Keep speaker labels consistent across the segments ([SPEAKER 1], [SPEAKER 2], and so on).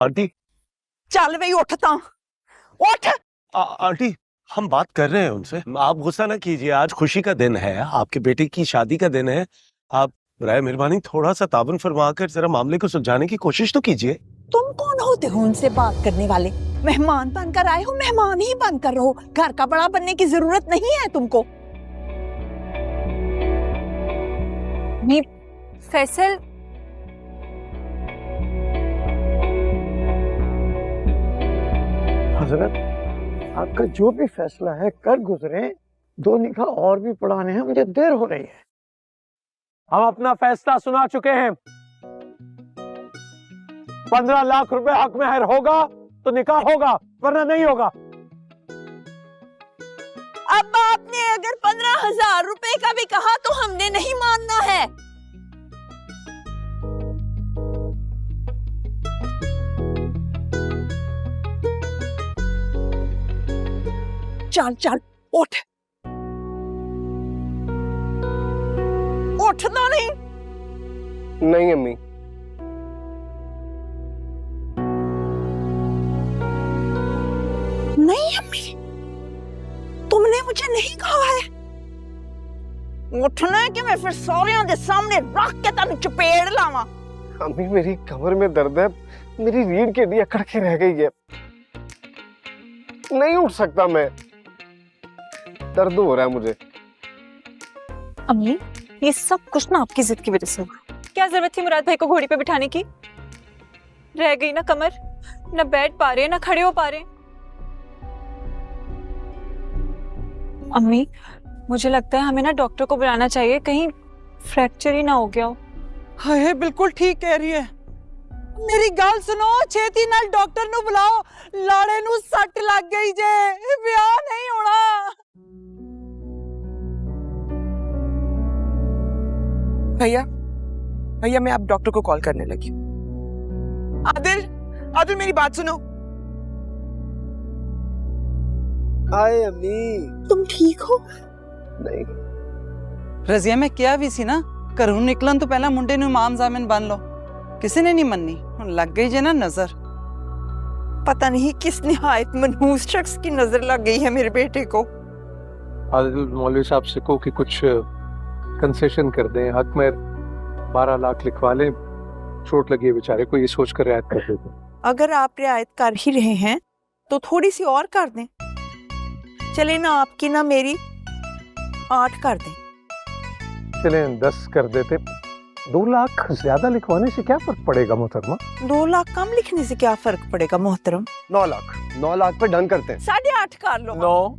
[SPEAKER 1] Aunty
[SPEAKER 2] चल भाई उठता उठ।
[SPEAKER 1] आंटी हम बात कर रहे हैं उनसे, आप गुस्सा ना कीजिए। आज खुशी का दिन है, आपके बेटे की शादी का दिन है। आप राय मेहरबानी थोड़ा सा ताबन फरमा कर जरा मामले को सुलझाने की कोशिश तो कीजिए।
[SPEAKER 2] तुम कौन होते हो उनसे बात करने वाले? मेहमान बनकर आए हो, मेहमान ही बनकर रहो। घर का बड़ा बनने की जरूरत नहीं है तुमको।
[SPEAKER 3] फैसल,
[SPEAKER 4] हजरत, आपका जो भी फैसला है कर गुजरे। 2 निकाह और भी पढ़ाने हैं, मुझे देर हो रही है।
[SPEAKER 5] हम अपना फैसला सुना चुके हैं। 15 लाख रुपए हक महर होगा तो निकाह होगा, वरना नहीं होगा।
[SPEAKER 2] अब आपने अगर 15,000 रुपए का भी कहा तो हमने नहीं मानना है। चल चल उठ। उठना नहीं।
[SPEAKER 6] नहीं अम्मी,
[SPEAKER 2] नहीं अम्मी, तुमने मुझे नहीं कहा है। उठना है कि मैं फिर सारियां दे सामने रख के तन चपेड़ लावा।
[SPEAKER 6] अम्मी मेरी कमर में दर्द है, मेरी रीढ़ की हड्डी अकड़ के रह गई है, नहीं उठ सकता मैं, दर्द हो रहा है मुझे।
[SPEAKER 3] अम्मी ये सब कुछ ना आपकी जिद की वजह से हुआ। क्या जरूरत थी मुराद भाई को घोड़ी पे बिठाने की? रह गई ना कमर, ना बैठ पा रहे ना खड़े हो पा रहे। अम्मी मुझे लगता है हमें ना डॉक्टर को बुलाना चाहिए, कहीं फ्रैक्चर ही ना हो गया हो।
[SPEAKER 2] हाय बिल्कुल ठीक कह रही है। मेरी गल सुनो, छेती नाल डॉक्टर नु बुलाओ। लाड़े नु सट लग गई जे, ब्याह नहीं होना।
[SPEAKER 7] भैया भैया मैं अब डॉक्टर को कॉल करने लगी। आदिल आदिल मेरी बात सुनो।
[SPEAKER 6] आए अम्मी।
[SPEAKER 2] तुम ठीक हो?
[SPEAKER 6] नहीं।
[SPEAKER 8] रजिया मैं किया भी सी ना, घरों निकलन तो पहला मुंडे नु इमाम जामिन बन लो। किसी ने नहीं मन्नी, लग गई जे ना नजर।
[SPEAKER 2] पता नहीं किस निहायत मनहूस शख्स की नजर लग गई है मेरे बेटे को।
[SPEAKER 5] आदिल मौलवी साहब से को कि कुछ कंसेशन कर दें, हक में 12 लाख लिखवा लें, चोट लगी है बेचारे को, ये सोच कर रियायत कर देते।
[SPEAKER 2] अगर आप रियायत कर ही रहे हैं तो थोड़ी सी और कर दें। चले ना आपकी ना मेरी 8 कर दें।
[SPEAKER 5] चलें 10 कर देते। 2 लाख ज्यादा लिखवाने से क्या फर्क पड़ेगा मोहतरमा?
[SPEAKER 2] 2 लाख कम लिखने से क्या फर्क पड़ेगा मोहतरम?
[SPEAKER 6] 9 लाख, 9 लाख पे डन करते हैं।
[SPEAKER 2] 8.5 कर लो।
[SPEAKER 9] 9।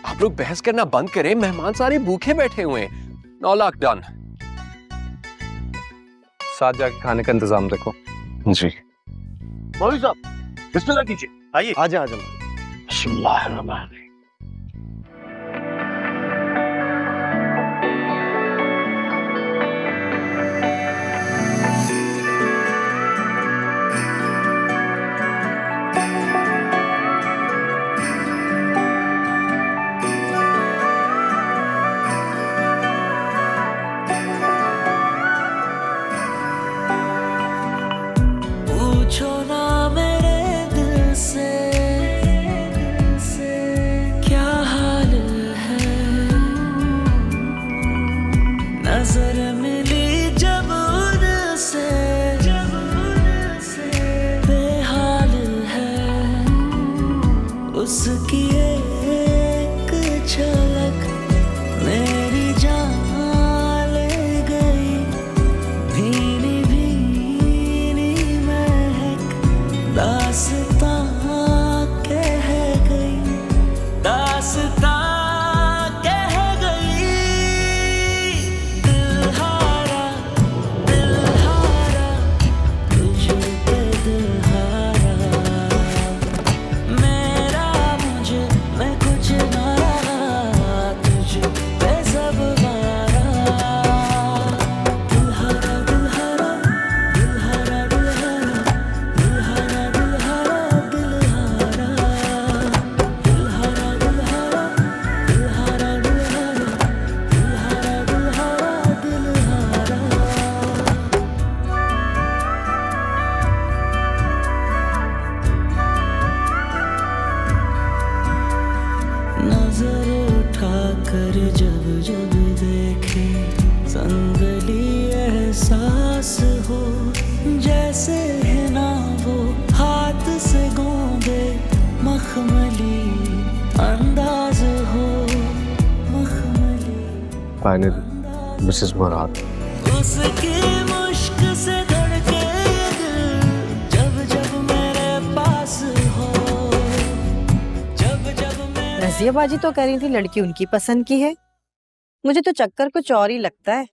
[SPEAKER 9] आप लोग बहस करना बंद करें, मेहमान सारे भूखे बैठे हुए हैं। 9 लाख डन।
[SPEAKER 6] साथ जाके खाने का इंतजाम देखो।
[SPEAKER 9] जी
[SPEAKER 1] मौलवी साहब बिस्मिल्लाह कीजिए, आइए।
[SPEAKER 6] आजा आजा।
[SPEAKER 1] बिस्मिल्लाहिर्रहमानिर्रहीम।
[SPEAKER 10] पूछो ना मेरे दिल से क्या हाल है, नजर मिली जब उनसे बेहाल है, उसकी एक झलक मेरी जान ले गई, भीनी भीनी महक दास्तां कह गई, दास्तां कह गई। दिल हारा तुझ पे दिल हारा, मेरा मुझे मैं कुछ ना रहा, तुझ पे सब मारा। दिल हारा दिल हारा दिल हारा दिल हारा दिल हारा दिल हारा
[SPEAKER 6] फाइनली मिसेस मुराद।
[SPEAKER 10] उसकी मुश्क से धड़के दिल जब जब मेरे पास हो, जब जब मेरे
[SPEAKER 11] रजिया बाजी तो कह रही थी लड़की उनकी पसंद की है, मुझे तो चक्कर कुछ और ही लगता है।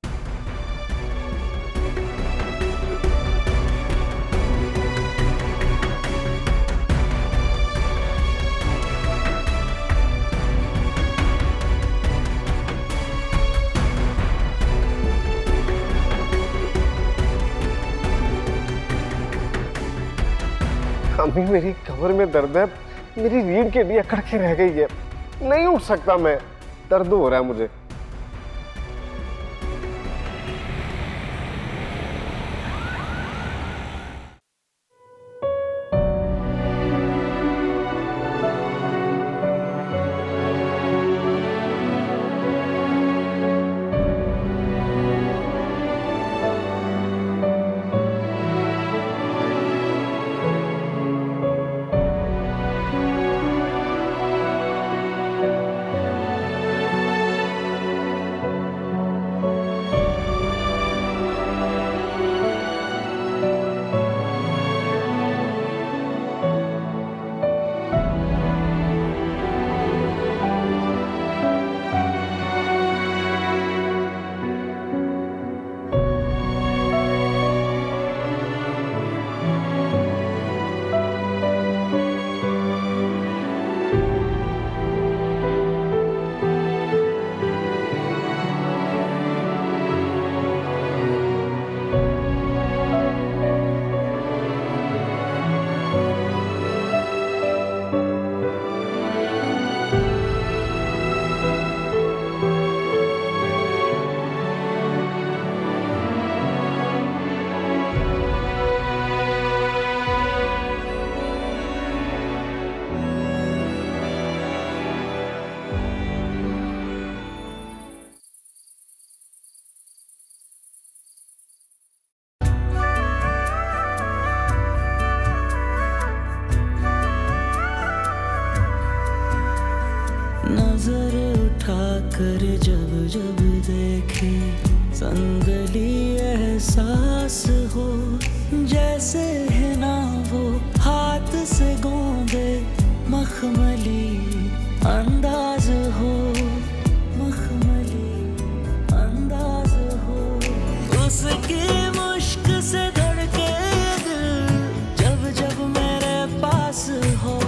[SPEAKER 6] अम्मी मेरी कमर में दर्द है, मेरी रीढ़ की हड्डी अकड़ के रह गई है, नहीं उठ सकता मैं, दर्द हो रहा है मुझे।
[SPEAKER 10] नजर उठा कर जब जब देखे संदली एहसास हो, जैसे है ना वो हाथ से गोंदे मखमली अंदाज हो, मखमली अंदाज हो। उसकी मुश्क से धड़के दिल जब जब मेरे पास हो,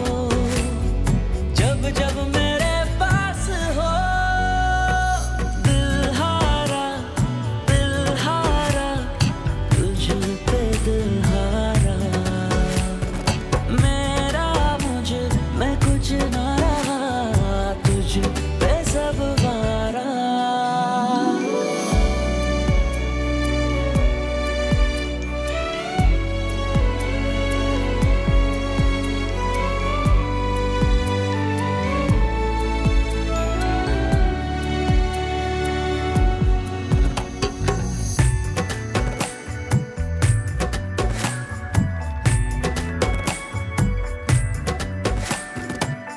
[SPEAKER 10] जब जब मेरे पास हो। दिल हारा तुझ पे दिल हारा, मेरा मुझे मैं कुछ ना रहा, तुझ पे सब वारा।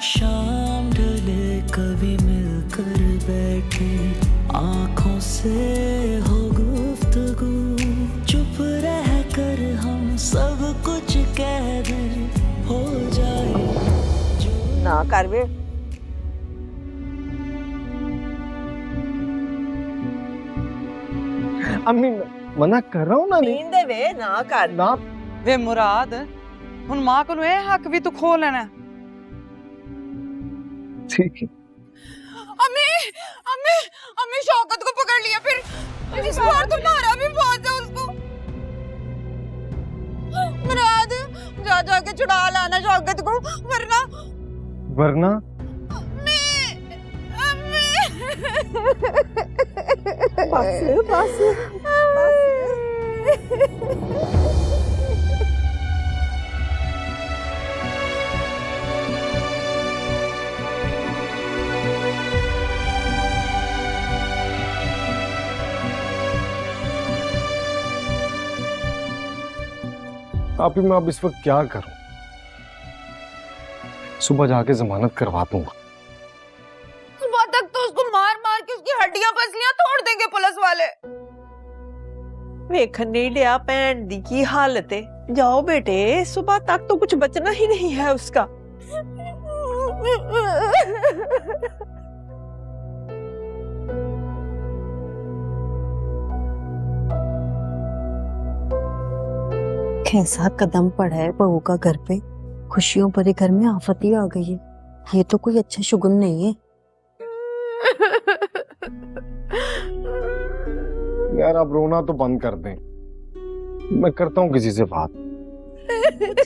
[SPEAKER 10] शाम ढले कभी मिलकर बैठे, आंखों से हो गुफ्तगू, चुप रह कर हम सब कुछ कह दें, हो जाए
[SPEAKER 11] ना करवे
[SPEAKER 6] अम्मी मना कर रहा हूँ ना, नहीं
[SPEAKER 11] नींद वे ना कर
[SPEAKER 6] ना।
[SPEAKER 8] वे मुराद हुन मां को हक भी तू खो लेना।
[SPEAKER 6] ठीक है
[SPEAKER 2] अम्मी अम्मी अम्मी शौकत को पकड़ लिया, फिर इस बार तो मारा भी बहुत है उसको। मुराद जा जा के छुड़ा लाना शौकत को, वरना
[SPEAKER 6] वरना
[SPEAKER 2] अम्मी अम्मी
[SPEAKER 11] बस
[SPEAKER 6] आप ही मैं अब इस वक्त क्या करूं? सुबह जाके जमानत करवा दूंगा।
[SPEAKER 2] सुबह तक तो उसको मार मार के उसकी हड्डियां पसलियां तोड़ वेखन नहीं लिया भैन दी की हालत है। जाओ बेटे, सुबह तक तो कुछ बचना ही नहीं है उसका।
[SPEAKER 11] कैसा कदम पड़ा है बहू का घर पे। खुशियों भरे घर में आफत ही आ गई है। ये तो कोई अच्छा शुगुन नहीं है।
[SPEAKER 6] यार आप रोना तो बंद कर दें, मैं करता हूँ किसी से बात।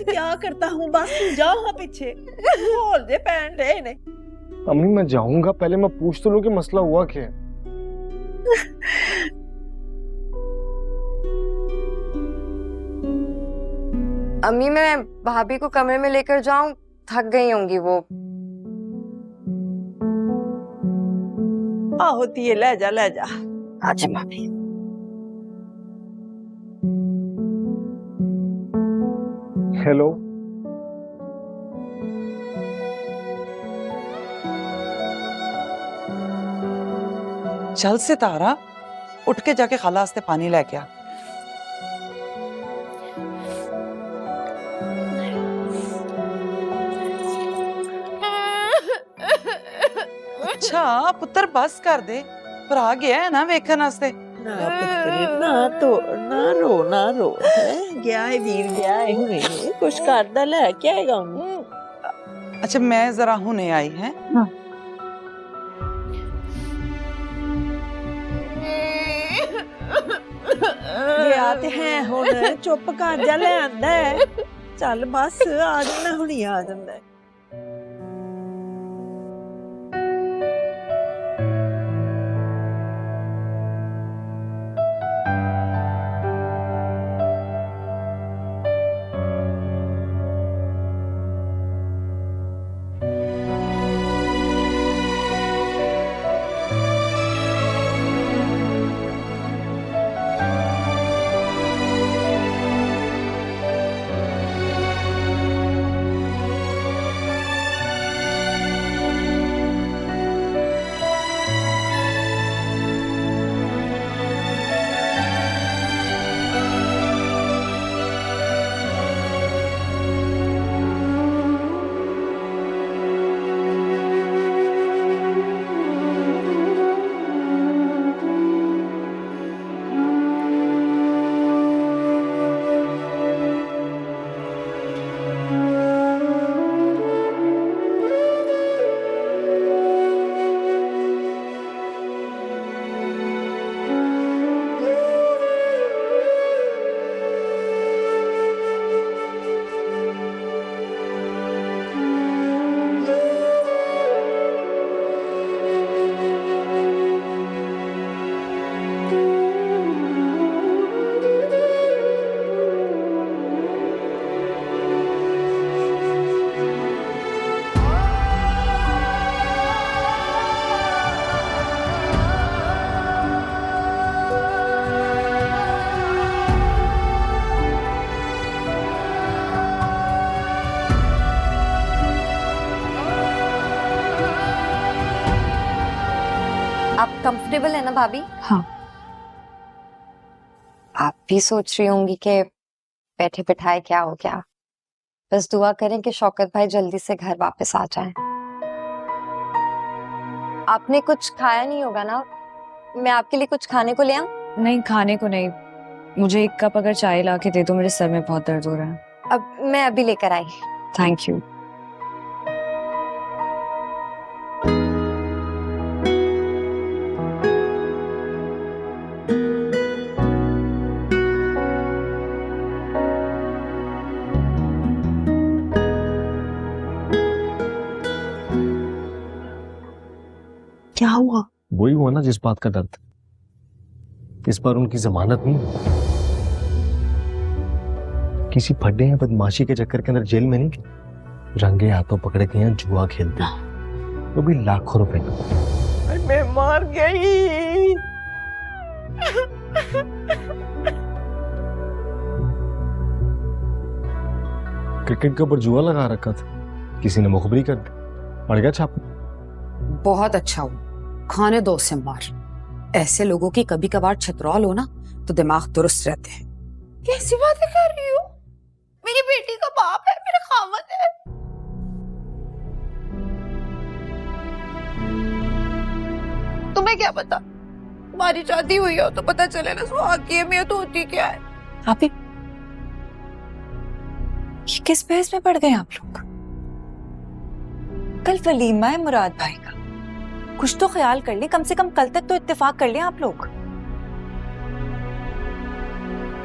[SPEAKER 2] क्या करता हूँ, बस तू जाओ हाँ पीछे, बोल दे पैन दे ने।
[SPEAKER 6] अम्मी मैं जाऊंगा, पहले मैं पूछ तो लूं कि मसला हुआ क्या है।
[SPEAKER 11] अम्मी मैं भाभी को कमरे में लेकर जाऊं, थक गई होंगी वो।
[SPEAKER 2] होती है, ले जा ले जा।
[SPEAKER 11] आजा भाभी।
[SPEAKER 6] हेलो,
[SPEAKER 8] चल सितारा, उठ के जाके खाला वास्ते पानी लेके आ। अच्छा पुत्र बस कर दे, भरा गया है ना वेखन वास्ते।
[SPEAKER 2] ना पुत्र ना तो ना रो है। गया है वीर, गया है हुने, कुछ करदा ले के आएगा उन्हें।
[SPEAKER 8] अच्छा मैं जरा हुने आई है।
[SPEAKER 11] हाँ।
[SPEAKER 2] गया ते है हुन, चुप कर जा, ले आंदा है। चल बस आ जाना, हुनी आ जांदा है।
[SPEAKER 11] आप कंफर्टेबल है ना भाभी?
[SPEAKER 3] हाँ।
[SPEAKER 11] आप भी सोच रही होंगी कि बैठे बिठाए क्या हो गया। बस दुआ करें कि शौकत भाई जल्दी से घर वापस आ जाएं। आपने कुछ खाया नहीं होगा ना? मैं आपके लिए कुछ खाने को ले आऊं?
[SPEAKER 3] नहीं, खाने को नहीं, मुझे एक कप अगर चाय ला के दे दो, मेरे सर में बहुत दर्द हो रहा है।
[SPEAKER 11] अब मैं अभी लेकर आई।
[SPEAKER 3] Thank you.
[SPEAKER 11] क्या हुआ?
[SPEAKER 6] वही हुआ ना जिस बात का डर था। इस बार उनकी जमानत नहीं, किसी फड्डे या बदमाशी के चक्कर के अंदर जेल में नहीं, रंगे हाथों पकड़े गए हैं जुआ खेलते, वो भी लाखों रुपए का।
[SPEAKER 2] मैं मर गई।
[SPEAKER 6] क्रिकेट के ऊपर जुआ लगा रखा था, किसी ने मुखबरी कर दी, पड़ गया छाप।
[SPEAKER 12] बहुत अच्छा हो, खाने दो उसे मार। ऐसे लोगों की कभी कभार छतरौल हो ना
[SPEAKER 7] तो दिमाग दुरुस्त रहते हैं।
[SPEAKER 3] कैसी बातें कर रही हो? मेरी बेटी का बाप है, मेरा खामद है। तुम्हें क्या पता? तुम्हारी शादी हुई हो तो पता चले ना सुहाग की अहमियत होती क्या है। आप ये किस बहस में पड़ गए आप लोग? कल वलीमा है मुराद भाई का, कुछ तो ख्याल कर ले, कम से कम कल तक तो इत्तेफाक कर ले आप लोग।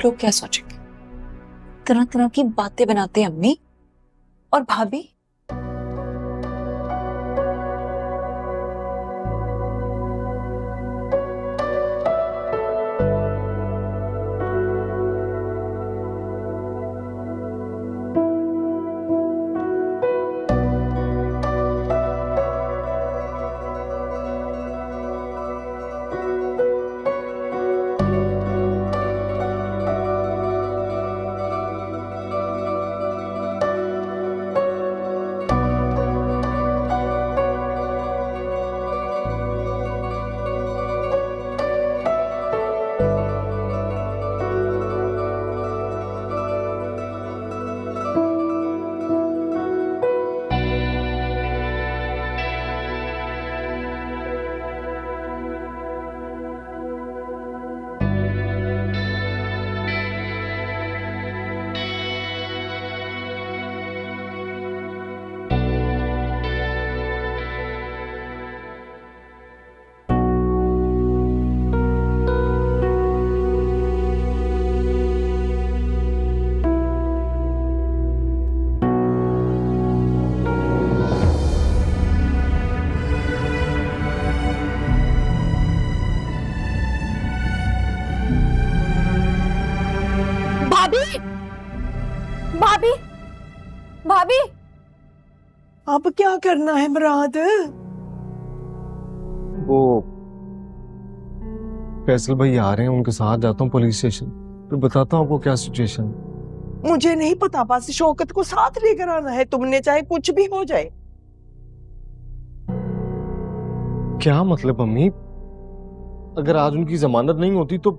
[SPEAKER 3] लोग क्या सोचेंगे? तरह तरह की बातें बनाते हैं अम्मी और भाभी। भाभी, भाभी,
[SPEAKER 4] अब क्या करना है मुराद?
[SPEAKER 6] वो फैसल भाई आ रहे हैं, उनके साथ जाता हूँ पुलिस स्टेशन, फिर बताता हूँ आपको क्या सिचुएशन।
[SPEAKER 4] मुझे नहीं पता, बस शौकत को साथ लेकर आना है तुमने, चाहे कुछ भी हो जाए।
[SPEAKER 6] क्या मतलब अम्मी? अगर आज उनकी जमानत नहीं होती तो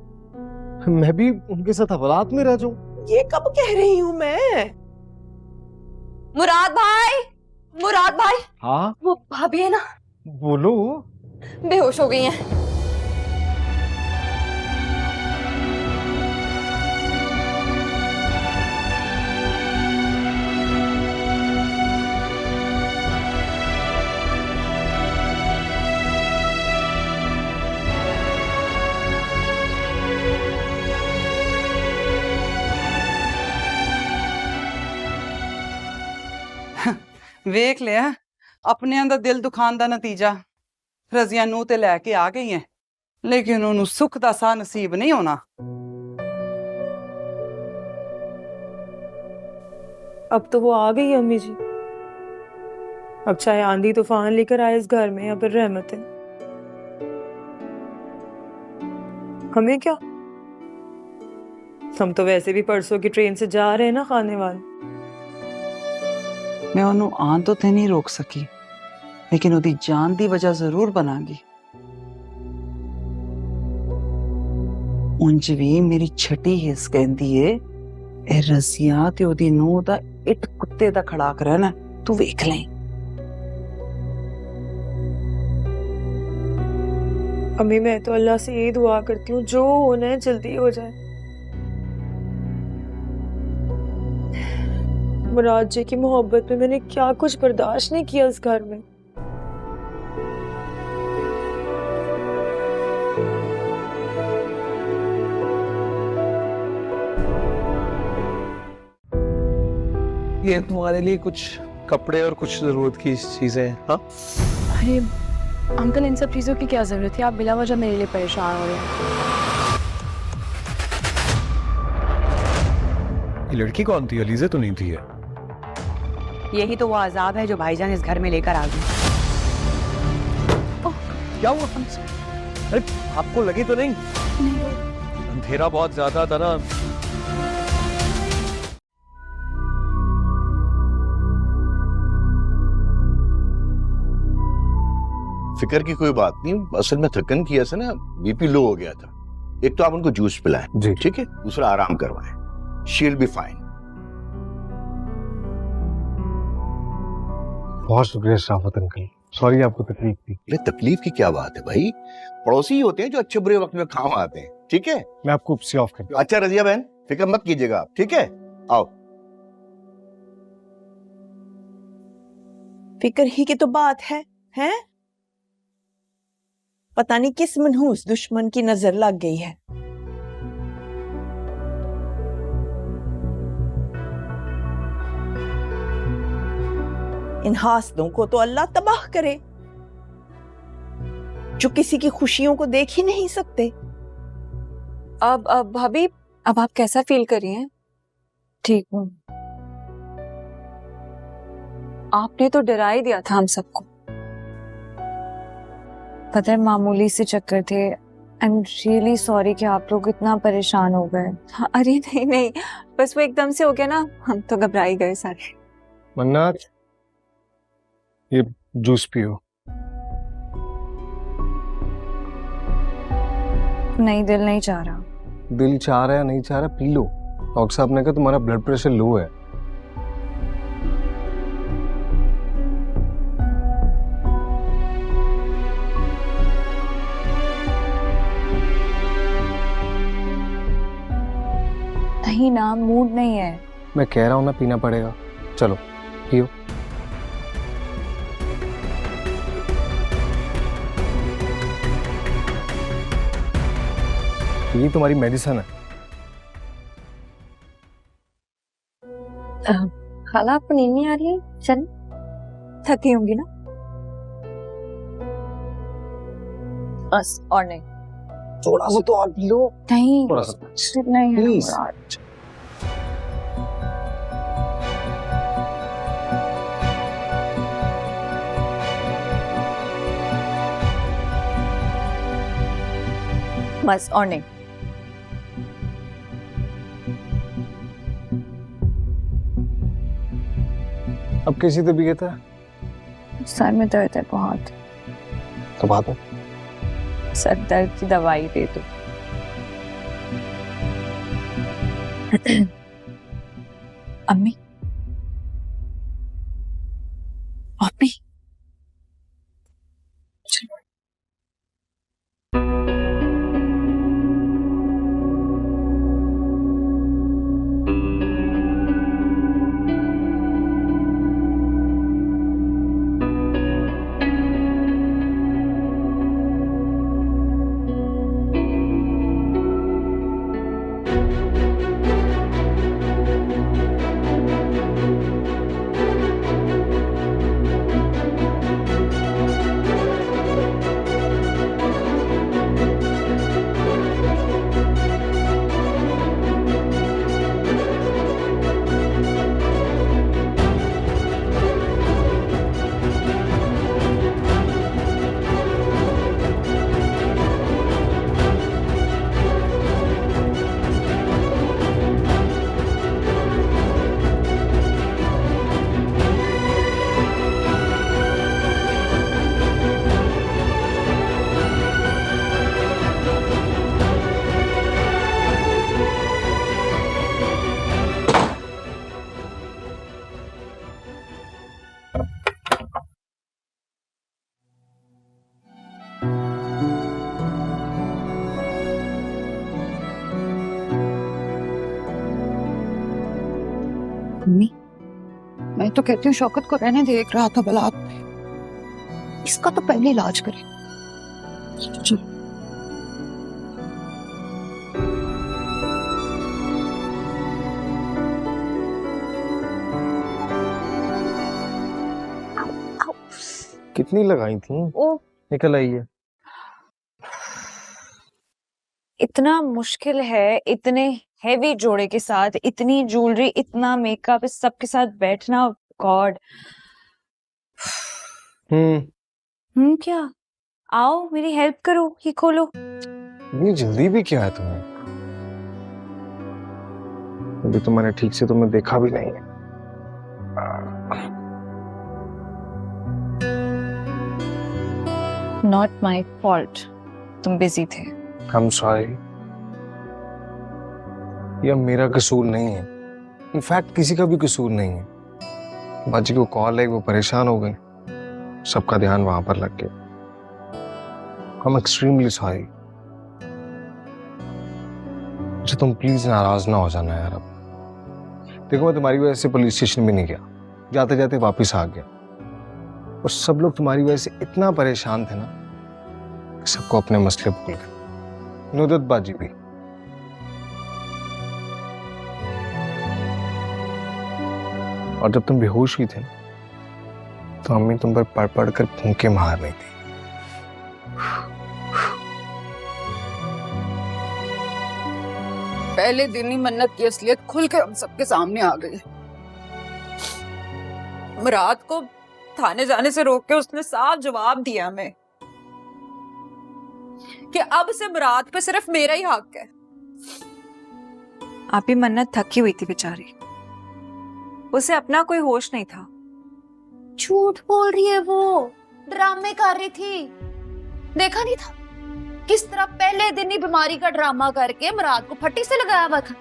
[SPEAKER 6] मैं भी उनके साथ हवालात में रह जाऊं।
[SPEAKER 4] ये कब कह रही हूँ मैं?
[SPEAKER 3] मुराद भाई, मुराद भाई।
[SPEAKER 6] हाँ
[SPEAKER 3] वो भाभी है ना,
[SPEAKER 6] बोलो।
[SPEAKER 3] बेहोश हो गई हैं।
[SPEAKER 8] ਵੇਖ ਲਿਆ ਆਪਣਿਆਂ ਦਾ ਦਿਲ ਦੁਖਾਉਣ ਦਾ ਨਤੀਜਾ। ਰਜ਼ੀਆ ਨੂੰ ਤੇ ਲੈ ਕੇ ਆ ਗਈ ਹੈ, ਲੇਕਿਨ ਉਹਨੂੰ ਸੁੱਖ ਦਾ ਸਾਹ ਨਸੀਬ ਨਹੀਂ ਹੋਣਾ।
[SPEAKER 12] अब तो वो आ गई अम्मी जी। अब चाहे आंधी तूफान लेकर आए इस घर में या फिर रहमतें, हमें क्या? हम तो वैसे भी परसों की ट्रेन से जा रहे हैं ना खाने वाले।
[SPEAKER 8] मैं ਉਹਨੂੰ ਆਉਣ ਤੋਂ ਤੇ ਨਹੀਂ ਰੋਕ ਸਕੀ, ਲੇਕਿਨ ਉਹਦੀ ਜਾਨ ਦੀ ਵਜ੍ਹਾ ਜ਼ਰੂਰ ਬਣਾਂਗੀ। ਉਂਝ ਵੀ ਮੇਰੀ ਛਟੀ ਹਿੱਸ ਕਹਿੰਦੀ ਏ ਇਹ ਰਜ਼ੀਆ ਤੇ ਉਹਦੀ ਨੂੰਹ ਦਾ ਇੱਟ ਕੁੱਤੇ ਦਾ ਖੜਾਕ ਰਹਿਣਾ, ਤੂੰ ਵੇਖ ਲੈ।
[SPEAKER 12] अम्मी मैं तो अल्लाह से यही दुआ करती हूँ जो होना है जल्दी हो जाए। मुराद जी की मोहब्बत में मैंने क्या कुछ बर्दाश्त नहीं किया इस घर में।
[SPEAKER 5] ये तुम्हारे लिए कुछ कपड़े और कुछ जरूरत की चीजें हैं। हाँ
[SPEAKER 12] अरे अंकल, इन सब चीजों की क्या जरूरत है? आप बिला वजह मेरे लिए परेशान हो रहे हैं।
[SPEAKER 5] ये लड़की कौन थी? अलीज़ा तो नहीं थी?
[SPEAKER 7] यही तो वो अजाब है जो भाईजान इस घर में लेकर आ गए।
[SPEAKER 5] क्या हुआ हमसे? अरे आपको लगी तो नहीं? अंधेरा बहुत ज्यादा था ना।
[SPEAKER 13] फिक्र की कोई बात नहीं, असल में थकन की वजह से ना बीपी लो हो गया था, एक तो आप उनको जूस पिलाएं,
[SPEAKER 6] जी
[SPEAKER 13] ठीक है, दूसरा आराम करवाएं, शी विल बी फाइन।
[SPEAKER 6] बहुत शुक्रिया शराफत अंकल, सॉरी आपको तकलीफ दी।
[SPEAKER 13] अरे तकलीफ की क्या बात है भाई, पड़ोसी ही होते हैं जो अच्छे बुरे वक्त में काम आते हैं, ठीक है।
[SPEAKER 6] मैं आपको उपसे ऑफ कर दूं।
[SPEAKER 13] अच्छा रजिया बहन, फिक्र मत कीजिएगा आप, ठीक है, आओ।
[SPEAKER 7] फिक्र ही की तो बात है, हैं? पता नहीं किस मनहूस दुश्मन की नजर लग गई है। इन हासदों को तो अल्लाह तबाह करे, जो किसी की खुशियों को देख ही नहीं सकते।
[SPEAKER 3] अब भाभी, अब आप कैसा फील कर रही हैं?
[SPEAKER 11] ठीक हूँ।
[SPEAKER 3] आपने तो डरा ही दिया था हम सबको।
[SPEAKER 11] पता है मामूली से चक्कर थे। आई एम रियली सॉरी कि आप लोग इतना परेशान हो गए।
[SPEAKER 3] हाँ, अरे नहीं नहीं, बस वो एकदम से हो गया ना, हम तो घबरा ही गए सारे।
[SPEAKER 6] मन्नात, ये जूस पियो।
[SPEAKER 11] नहीं, दिल नहीं चाह रहा।
[SPEAKER 6] दिल चाह रहा है नहीं चाह रहा, पी लो। डॉक्टर साहब ने कहा तुम्हारा ब्लड प्रेशर लो है।
[SPEAKER 11] नहीं ना, मूड नहीं है।
[SPEAKER 6] मैं कह रहा हूं ना, पीना पड़ेगा। चलो पियो। ये तुम्हारी मेडिसिन है।
[SPEAKER 11] खाला आपको नींद नहीं आ रही है? चल,
[SPEAKER 3] थकी होंगी ना?
[SPEAKER 11] बस और नहीं।
[SPEAKER 6] थोड़ा सा तो और पी लो।
[SPEAKER 11] नहीं,
[SPEAKER 6] थोड़ा सा
[SPEAKER 11] नहीं है
[SPEAKER 6] प्लीज।
[SPEAKER 11] बस और नहीं।
[SPEAKER 6] अब कैसी तबीयत है?
[SPEAKER 11] सर में दर्द है बहुत।
[SPEAKER 6] तो बात हो।
[SPEAKER 11] सर दर्द की दवाई दे दो।
[SPEAKER 3] अम्मी, अम्मी,
[SPEAKER 11] मम्मी, मैं तो कहती हूँ शौकत को रहने दे। देख रहा था बलात में, इसका तो पहले इलाज करें। चलो।
[SPEAKER 6] कितनी लगाई थी?
[SPEAKER 11] ओ,
[SPEAKER 6] निकल आई है।
[SPEAKER 11] इतना मुश्किल है इतने हेवी जोड़े के साथ, इतनी ज्वेलरी, इतना मेकअप, इस सब के साथ बैठना। गॉड। क्या? आओ मेरी हेल्प करो, ये खोलो।
[SPEAKER 6] ये जल्दी भी क्या है तुम्हें? अभी तो मैंने ठीक से तुम्हें देखा भी नहीं है।
[SPEAKER 11] नॉट माई फॉल्ट, तुम बिजी थे।
[SPEAKER 6] I'm sorry. यह मेरा कसूर नहीं है, इनफैक्ट किसी का भी कसूर नहीं है। बाजी को कॉल है, वो परेशान हो गए, सबका ध्यान वहां पर लग गया। I'm extremely sorry। अच्छा तुम प्लीज नाराज ना हो जाना यार। अब देखो मैं तुम्हारी वजह से पुलिस स्टेशन भी नहीं गया, जाते जाते वापस आ गया, और सब लोग तुम्हारी वजह से इतना परेशान थे ना कि सबको अपने मसले भूल गए, नुदत बाजी भी। और जब तुम बेहोश हुई थे ना, तो अम्मी तुम पर पढ़ पढ़ कर फूंके मार रही थी।
[SPEAKER 8] पहले दिन ही मन्नत की असलियत खुल के हम सबके सामने आ गई। मुराद को थाने जाने से रोक के उसने साफ जवाब दिया हमें कि अब से मुराद पे सिर्फ मेरा ही हक है।
[SPEAKER 3] आप ही मन्नत थकी हुई थी बेचारी, उसे अपना कोई होश नहीं था।
[SPEAKER 11] झूठ बोल रही है वो, ड्रामे कर रही थी। देखा नहीं था किस तरह पहले दिन ही बीमारी का ड्रामा करके मुराद को फट्टी से लगाया हुआ था,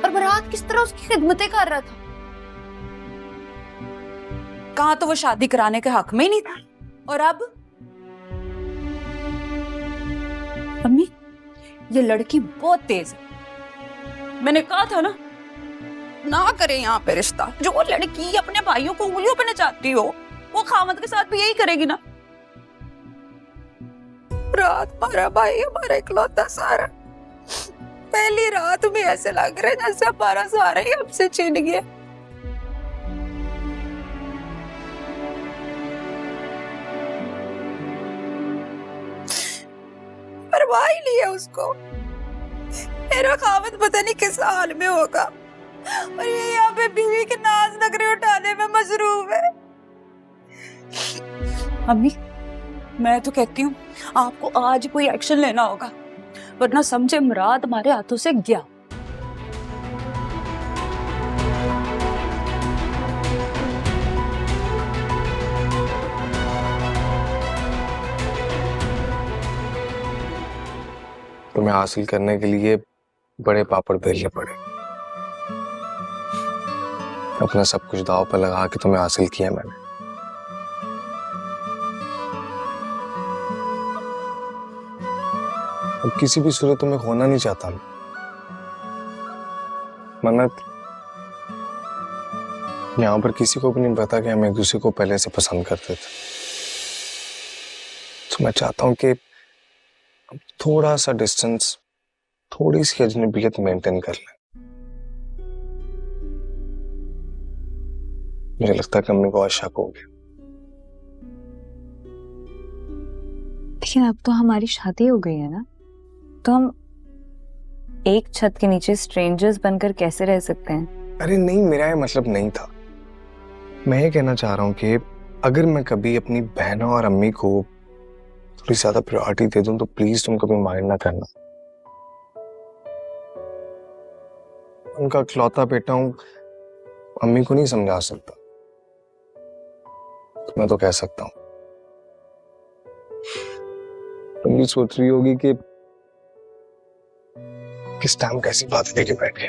[SPEAKER 11] और मुराद किस तरह उसकी खिदमतें कर रहा था।
[SPEAKER 8] कहा तो वो शादी कराने के हक में ही नहीं था, और अब अम्मी ये लड़की बहुत तेज है। मैंने कहा था ना करे यहाँ पे रिश्ता। जो वो लड़की अपने भाइयों को उंगलियों पे नचाती हो, वो खामद के साथ भी यही करेगी ना। रात हमारा भाई हमारा इकलौता सारा, पहली रात में ऐसे लग रहा है जैसे हमारा सारा ही हमसे छिन गया। परवाह ही नहीं है उसको, मेरा खामद पता नहीं किस हाल में होगा, और ये यहाँ पे बीवी के नाज नखरे उठाने में मसरूफ है। अम्मी मैं तो कहती हूँ आपको आज कोई एक्शन लेना होगा, वरना समझे मुराद हमारे हाथों से गया।
[SPEAKER 6] तुम्हें हासिल करने के लिए बड़े पापड़ बेलने पड़े। अपना सब कुछ दांव पर लगा के तुम्हें हासिल किया मैंने। अब किसी भी सूरत तुम्हें खोना नहीं चाहता मैं। मन्नत, यहाँ पर किसी को भी नहीं पता कि हम एक दूसरे को पहले से पसंद करते थे, तो मैं चाहता हूँ कि थोड़ा सा डिस्टेंस, थोड़ी सी अजनबियत मेंटेन कर लें। मुझे लगता है कि अम्मी को और शक हो गया।
[SPEAKER 3] लेकिन अब तो हमारी शादी हो गई है ना, तो हम एक छत के नीचे स्ट्रेंजर्स बनकर कैसे रह सकते हैं?
[SPEAKER 6] अरे नहीं, मेरा ये मतलब नहीं था। मैं ये कहना चाह रहा हूँ कि अगर मैं कभी अपनी बहनों और अम्मी को थोड़ी ज्यादा प्रायोरिटी दे दूं तो प्लीज तुम कभी माइंड ना करना। उनका इकलौता बेटा हूं, अम्मी को नहीं समझा सकता, तो मैं तो कह सकता हूं। तुम भी सोच रही होगी कि किस टाइम कैसी बात लेके बैठ गए।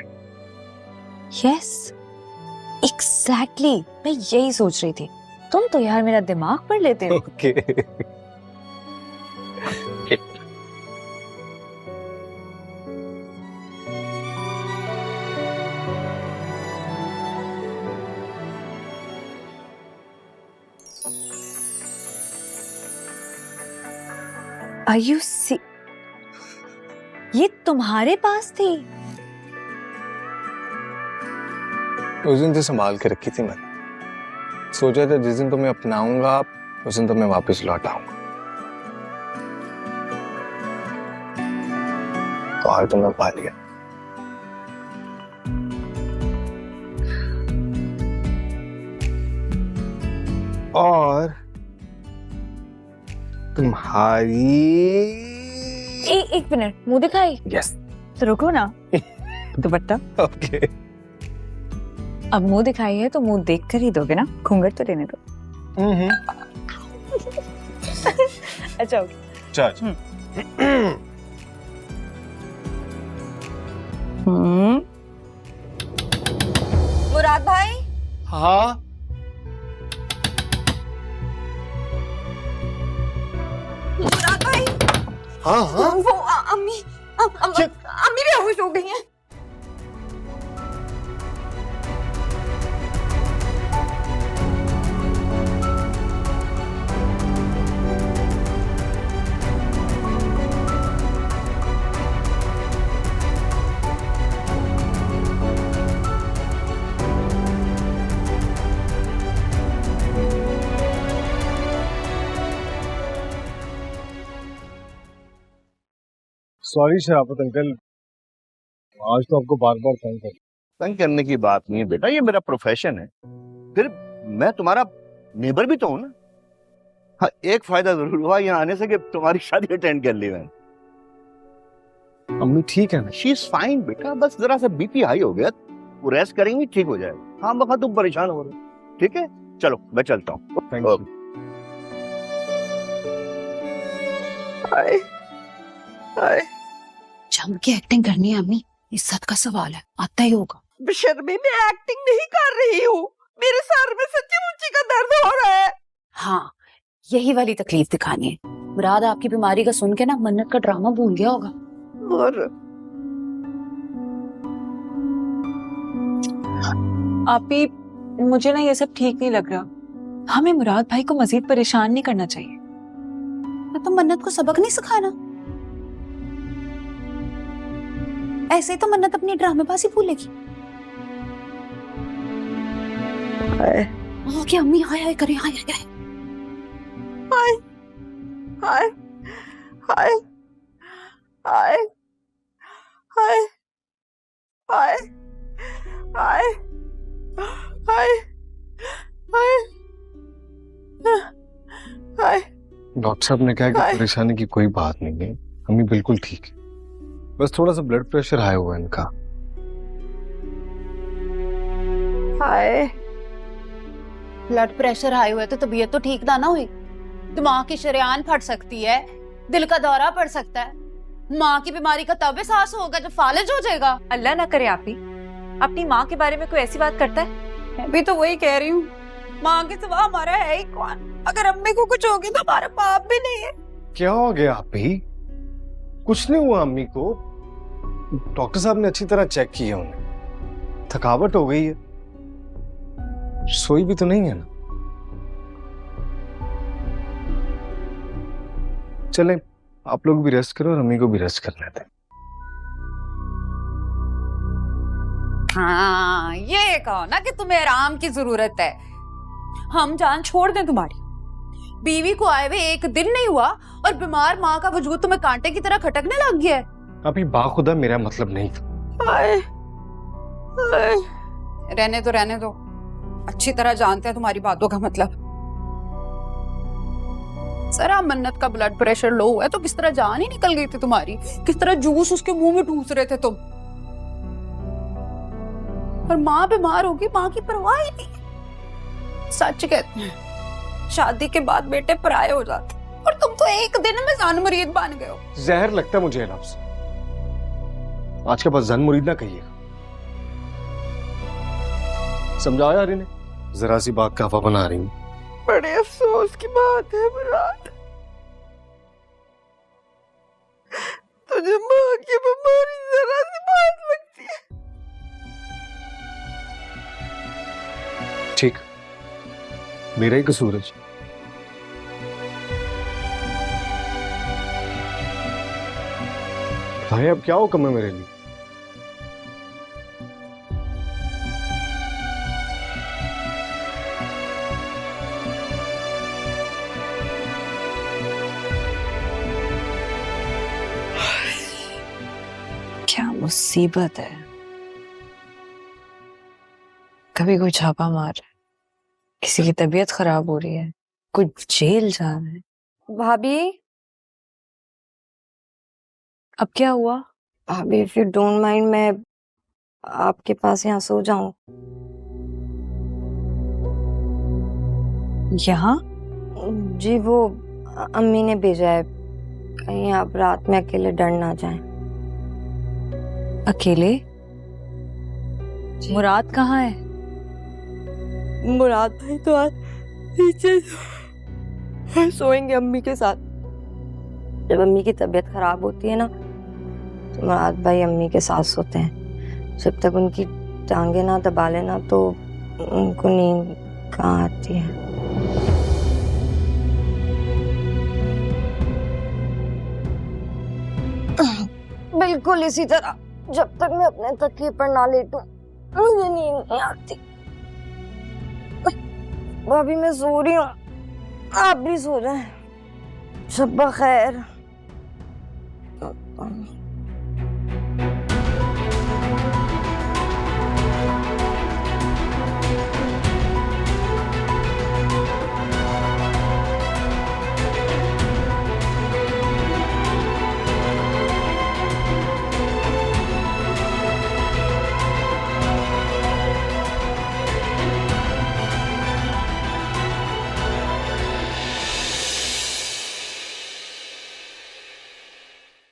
[SPEAKER 3] यस एग्जैक्टली, मैं यही सोच रही थी। तुम तो यार मेरा दिमाग पढ़ लेते हो।
[SPEAKER 6] ओके।
[SPEAKER 3] Are you ये तुम्हारे पास थी?
[SPEAKER 6] उस दिन से संभाल के रखी थी मैंने। सोचा था जिस दिन तुम्हें अपनाऊंगा उस दिन तुम्हें वापस लौट आऊंगा। तो आज तुम्हें पा लिया। और तुम्हारी
[SPEAKER 3] एक मिनट, मुंह दिखाई।
[SPEAKER 6] यस।
[SPEAKER 3] तो रुको ना। दुपट्टा।
[SPEAKER 6] ओके।
[SPEAKER 3] अब मुंह दिखाई है तो मुंह देख कर ही दोगे ना, घूंघट तो लेने दो।
[SPEAKER 6] अच्छा
[SPEAKER 3] ओके।
[SPEAKER 6] चल।
[SPEAKER 8] मुराद भाई,
[SPEAKER 6] हाँ
[SPEAKER 8] मुराद भाई,
[SPEAKER 6] हाँ हाँ
[SPEAKER 8] वो अम्मी अम्मी बेहोश हो गई हैं।
[SPEAKER 6] सॉरी शराफत अंकल, आज तो आपको बार बार तंग कर।
[SPEAKER 13] तंग करने की बात नहीं है बेटा, ये मेरा प्रोफेशन है। फिर मैं तुम्हारा नेबर भी तो हूं ना। हाँ, एक फायदा जरूर हुआ यहाँ आने से कि तुम्हारी शादी अटेंड कर ली मैंने।
[SPEAKER 6] अम्मी ठीक है ना?
[SPEAKER 13] शी इज फाइन बेटा, बस जरा सा बीपी हाई हो गया, वो रेस्ट करेंगी ठीक हो जाएगा। हाँ बखा तुम परेशान हो रहे हो, ठीक है चलो मैं चलता हूँ।
[SPEAKER 6] Thank you.
[SPEAKER 7] हाय हाय,
[SPEAKER 8] जम के एक्टिंग करनी है अम्मी, इज्जत का सवाल है, आता ही होगा।
[SPEAKER 7] बेशर्मी, मैं एक्टिंग नहीं कर रही हूँ, मेरे सर में सच्ची मुच्ची का दर्द हो रहा है।
[SPEAKER 8] हाँ, यही वाली तकलीफ दिखानी है। मुराद आपकी बीमारी का सुन के ना मन्नत का ड्रामा भूल गया होगा।
[SPEAKER 7] और
[SPEAKER 3] आपी, मुझे ना ये सब ठीक नहीं लग रहा। हमें मुराद भाई को मजीद परेशान नहीं करना चाहिए।
[SPEAKER 8] तो मन्नत को सबक नहीं सिखाना? ऐसे ही तो मन्नत अपनी ड्रामेबाजी भूलेगी। ओके अम्मी, हाय हाय करें, हाय हाय
[SPEAKER 7] हाय हाय हाय हाय हाय हाय हाय हाय हाय हाय।
[SPEAKER 6] डॉक्टर साहब ने कहा कि परेशानी की कोई बात नहीं है, अम्मी बिल्कुल ठीक है, बस थोड़ा सा ब्लड प्रेशर हाई हुआ है इनका।
[SPEAKER 7] हाय,
[SPEAKER 8] ब्लड प्रेशर हाई हुआ है तो तबीयत तो ठीक ना हुई। दिमाग की शरेआन फट सकती है, दिल का दौरा पड़ सकता है। माँ की बीमारी का तब एहसास होगा जब फालिज हो जाएगा।
[SPEAKER 3] अल्लाह ना करे आपी, अपनी माँ के बारे में कोई ऐसी बात करता है?
[SPEAKER 8] मैं भी तो वही कह रही हूँ, माँ के सिवा हमारा है ही कौन? अगर अम्मी को कुछ होगी तो हमारा बाप भी नहीं है।
[SPEAKER 6] क्या हो गया आप ही? कुछ नहीं हुआ अम्मी को, डॉक्टर साहब ने अच्छी तरह चेक किया उन्हें। थकावट हो गई है, सोई भी तो नहीं है ना। चलें, आप लोग भी रेस्ट करो और अम्मी को भी रेस्ट कर लेते हैं।
[SPEAKER 8] हाँ, ये कहो ना कि तुम्हें आराम की जरूरत है। हम जान छोड़ दें तुम्हारी, बीवी को आए हुए एक दिन नहीं हुआ और बीमार माँ का वजूद तुम्हें कांटे की तरह खटकने लग गया है।
[SPEAKER 6] अभी बाखुदा मेरा मतलब नहीं था।
[SPEAKER 7] हाय हाय,
[SPEAKER 8] रहने दो, अच्छी तरह जानते हैं तुम्हारी बातों का मतलब। जरा मन्नत का ब्लड प्रेशर लो है तो किस तरह जान ही निकल गई थी तुम्हारी, किस तरह जूस उसके मुंह में ठूस रहे थे तुम। और माँ बीमार होगी, माँ की परवाह ही नहीं। सच कहते हैं, शादी के बाद बेटे पराये हो जाते, और तुम तो एक दिन में जान मुरीद बन गए हो।
[SPEAKER 6] जहर लगता है मुझे लफ्ज़, आज के बाद जन मुरीद ना कहिएगा। समझाया यार इन्हें, जरा सी बात का हवा बना रही हूँ।
[SPEAKER 7] बड़े अफसोस की बात है मुराद, तुझे माँ की बीमारी जरा सी बात लगती है।
[SPEAKER 6] ठीक, मेरा ही कसूर है। भाई अब क्या हुक्म है मेरे लिए?
[SPEAKER 3] क्या मुसीबत है, कभी कोई छापा मार रहा है, किसी की तबीयत खराब हो रही है, कोई जेल जा रहा है।
[SPEAKER 11] भाभी,
[SPEAKER 3] अब क्या हुआ?
[SPEAKER 11] भाभी इफ यू डोंट माइंड, मैं आपके पास यहाँ सो जाऊं?
[SPEAKER 3] यहाँ?
[SPEAKER 11] जी, वो अम्मी ने भेजा है, कहीं आप रात में अकेले डर ना जाएं।
[SPEAKER 3] अकेले? मुराद कहाँ है?
[SPEAKER 12] मुराद भाई तो आज नीचे सोएंगे अम्मी के साथ।
[SPEAKER 8] जब अम्मी की तबीयत खराब होती है ना तो मुराद भाई अम्मी के साथ सोते हैं। जब तक उनकी टांगे ना दबा लेना तो उनको नींद कहाँ आती है। बिल्कुल इसी तरह जब तक मैं अपने तकिए पर ना लेटूं मुझे नींद नहीं आती। भाभी मैं सो रही हूँ, आप भी सो जाएं। शब्बा खैर।